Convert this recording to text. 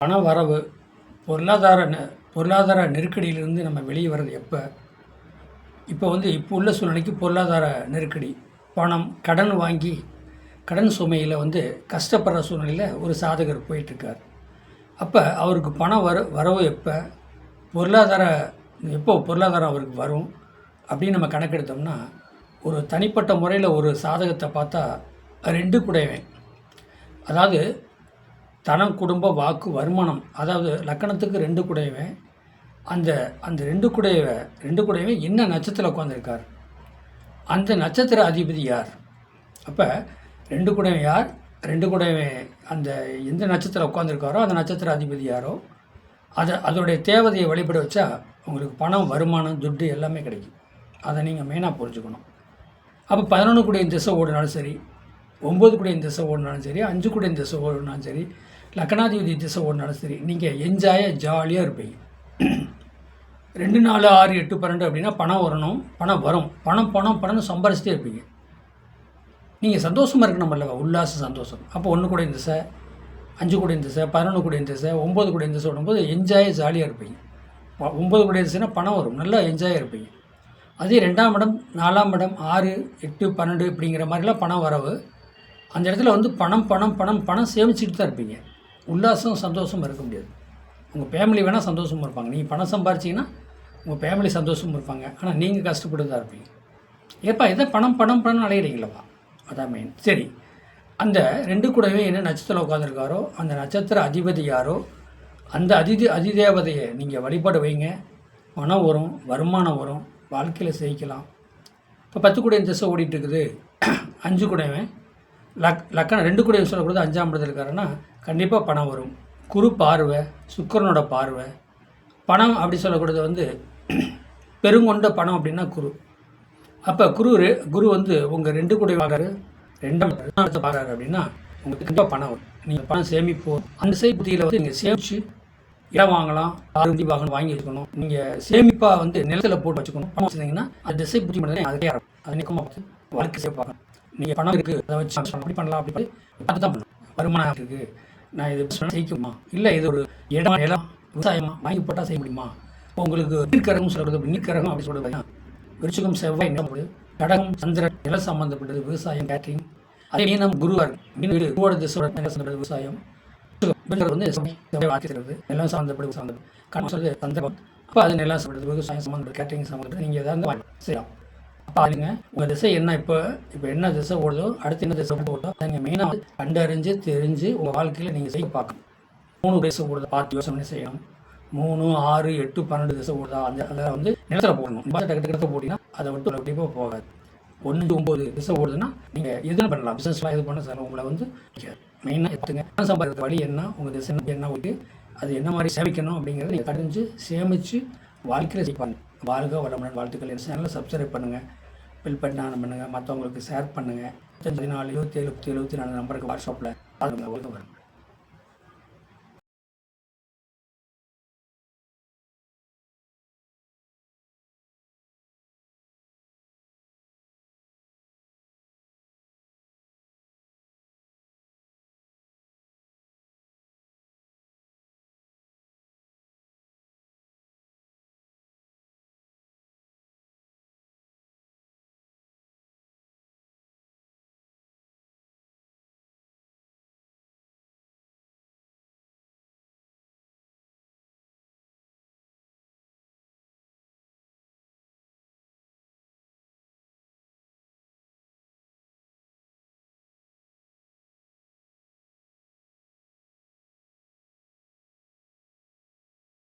பண வரவு பொருளாதார பொருளாதார நெருக்கடியிலிருந்து நம்ம வெளியே வர்றது எப்போ? இப்போ உள்ள சூழ்நிலைக்கு பொருளாதார நெருக்கடி, பணம் கடன் வாங்கி கடன் சுமையில் கஷ்டப்படுற சூழ்நிலையில் ஒரு சாதகர் போயிட்டுருக்கார். அப்போ அவருக்கு பணம் வரவு எப்போ, எப்போ பொருளாதாரம் அவருக்கு வரும் அப்படின்னு நம்ம கணக்கெடுத்தோம்னா, ஒரு தனிப்பட்ட முறையில் ஒரு சாதகத்தை பார்த்தா 2 கூடையவன், அதாவது தனம், குடும்ப, வாக்கு, வருமானம், அதாவது லக்கணத்துக்கு 2 கூடையவன். அந்த அந்த 2 கூடையவன் என்ன நட்சத்திரத்தில் உட்காந்துருக்கார், அந்த நட்சத்திர அதிபதி யார்? அப்போ 2 கூடையவன் யார், 2 கூடையவன் அந்த எந்த நட்சத்திரம் உட்காந்துருக்காரோ அந்த நட்சத்திர அதிபதி யாரோ அதோடைய தேவதையை வழிபட வச்சா உங்களுக்கு பணம், வருமானம், துட்டு எல்லாமே கிடைக்கும். அதை நீங்கள் மெயினாக புரிஞ்சுக்கணும். அப்போ 11 கூடையின் திசை ஓடினாலும் சரி, 9 கூடையின் திசை ஓடினாலும் சரி, 5 கூடையின் திசை ஓடினாலும் சரி, லக்கணாதிபதி திசை ஓடினாலும் சரி, நீங்கள் ஜாலியாக இருப்பீங்க. 2, 4, 6, 8, 12 அப்படின்னா பணம் வரணும், பணம் வரும், பணம்னு சம்பாரிச்சிட்டே இருப்பீங்க. நீங்கள் சந்தோஷமாக இருக்கணும் அல்லவா, உல்லாச சந்தோஷம். அப்போ 1 கூடையின் திசை, 5 கூடையின் திசை, 11 கூடையின் திசை, 9 கூடையின் திசை ஓடும்போது ஜாலியாக இருப்பீங்க. 9 கூடையின் திசைனா பணம் வரும், நல்லா என்ஜாயாக இருப்பீங்க. அதே 2ஆம் இடம், 4ஆம் இடம், 6, 8, 12 இப்படிங்கிற மாதிரிலாம் பணம் வரவு. அந்த இடத்துல பணம் சேமிச்சுட்டு தான் இருப்பீங்க. உல்லாசம், சந்தோஷம் இருக்க முடியாது. உங்கள் ஃபேமிலி வேணால் சந்தோஷமாக இருப்பாங்க. நீங்கள் பணம் சம்பாரிச்சிங்கன்னா உங்கள் ஃபேமிலி சந்தோஷமாக இருப்பாங்க. ஆனால் நீங்கள் கஷ்டப்பட்டு தான் இருப்பீங்க. ஏப்பா எதை பணம் அலையிறீங்களப்பா, அதான் மெயின். சரி, அந்த 2 கூடவே என்ன நட்சத்திரம் உட்காந்துருக்காரோ அந்த நட்சத்திர அதிபதி யாரோ அந்த அதிதேவதையை நீங்கள் வழிபாடு வைங்க. பணம் வரும், வருமானம் வரும், வாழ்க்கையில் ஜெயிக்கலாம். இப்போ 10 கூடையின் திசை ஓடிட்டு இருக்குது, 5 கூடையவன் லக்கணம் 2 கூடையவன் சொல்லக்கூடாது, 5ஆம் இடத்துல இருக்காருன்னா கண்டிப்பாக பணம் வரும். குரு பார்வை, சுக்கிரனோட பார்வை. பணம் அப்படி சொல்லக்கூடாது பெருங்கொண்ட பணம் அப்படின்னா குரு. அப்போ குரு உங்கள் 2 கூடையை பார்க்குறாரு, 2ஆம் இடத்தை பார்க்குறாரு அப்படின்னா உங்களுக்கு கண்டிப்பாக பணம் வரும். நீங்கள் பணம் சேமிப்போம். அந்த புத்தியில் நீங்கள் சேமித்து இடம் வாங்கலாம், ஆறு வாங்கணும், வாங்கி வச்சுக்கணும். நீங்கள் சேமிப்பாக நிலத்தில் போட்டு வச்சுக்கணும். பணம் வச்சுருந்தீங்கன்னா அது திசை புத்தி மட்டும் தான் அதே அதை நிற்கமாக பார்த்து வாழ்க்கை சேவை பார்க்கணும். நீங்கள் பணம் இருக்குது அதை வச்சு அப்படி பண்ணலாம், அப்படி பார்த்து தான் பண்ணணும். வருமானம் இருக்குது, நான் இது செய்யணுமா, இல்லை இது ஒரு இடம் நிலம் விவசாயமாக வாங்கி போட்டால் செய்ய முடியுமா? இப்போ உங்களுக்கு நீர்க்கரகம் சொல்கிறது, நீர்க்கரகம் அப்படி சொல்கிறது விருச்சிகம், செவ்வாய், நிலம், கடகம், சந்திரன், நிலம் சம்மந்தப்பட்டது விவசாயம், கேட்டரிங். அதே மீனம் குருவார், மீன் வீடு குருவோட திசை சம்மந்தப்பட்டது விவசாயம். வாக்கிறது நிலம் சம்மந்தப்பட்டது கடன் சொல்றது சந்தர்ப்பம். அப்போ அது நிலம் சம்மந்தப்பட்டது, விவசாயம் சம்மந்தப்பட்டது, கேட்டரிங் சம்மந்தப்பட்டது. நீங்கள் எதாவது செய்யலாம். அப்போ அதுங்க உங்கள் திசை என்ன, இப்போ என்ன திசை ஓடுதோ அடுத்து என்ன திசை ஓடுதோ அதை நீங்கள் மெயினாக கண்டறிஞ்சு தெரிஞ்சு உங்கள் வாழ்க்கையில் நீங்கள் செய்ய பார்க்கணும். 3 திசை ஓடுதா பார்த்து யோசனை செய்யணும். 3, 6, 8, 12 திசை ஓடுதா அதை நிலத்தில் போடணும். டக்கு போட்டிங்கன்னா அதை விட்டு கண்டிப்பாக போகாது. 1, 9 திசை ஓடுதுன்னா நீங்கள் எதுவும் பண்ணலாம், பிஸ்னஸ்லாம் எது பண்ண சார் உங்களை மெயினாக பார்த்துங்க. பணம் சம்பாதிக்கிற வழி என்ன, உங்கள் திசை என்ன ஓட்டு, அது என்ன மாதிரி சேமிக்கணும் அப்படிங்கிறத நீங்கள் கடைஞ்சு சேமித்து வாழ்க்கையில் செய்வாங்க. வாழ்க வளமுடன். வாழ்த்துக்கள். என் சேனலை சப்ஸ்கிரைப் பண்ணுங்கள், பில் பண்ணி ஆன் பண்ணுங்கள், மற்றவங்களுக்கு ஷேர் பண்ணுங்கள். 14 27 74 நம்பருக்கு வாட்ஸ்அப்பில் வரும்.